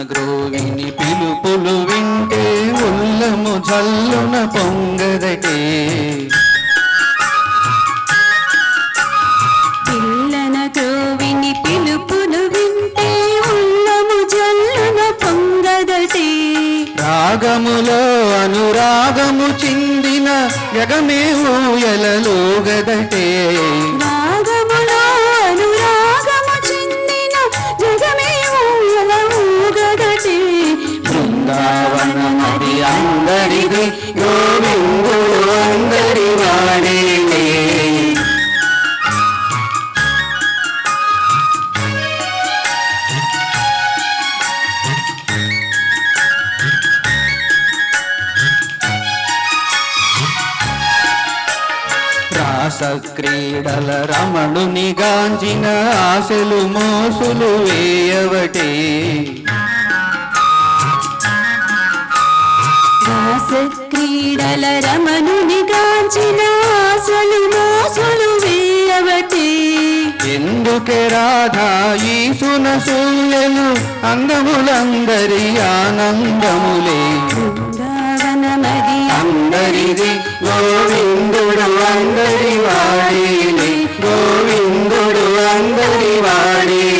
గ్రోవిని పిలుపులు వింటే ఉల్లము జల్లున పొంగదటే. పిల్లన గ్రోవిని పిలుపులు వింటే ఉల్లము జల్లున పొంగదటే. రాగములో అనురాగము చిందిన యగమే ఊయలలోగదటే. రాగములో అనురాగము చిందిన జగమే ఊయలూగదటే. బృందావనమది అందరిది గోవిందుడు అందరి వాడేలే. రాసక్రీడల రమణుని గాంచిన ఆశలు మోసులు వేయవటే. రాసక్రీడల రమణుని గాంచిన ఆశలు మోసులు వేయవటే. ఎందుకే రాధా ఈ సునసూయలు అందములందరి ఆనందములే. బృందావనమది అందరిది గోవిందుడు అందరి వాడేలే. గోవిందుడు అందరి వాడే.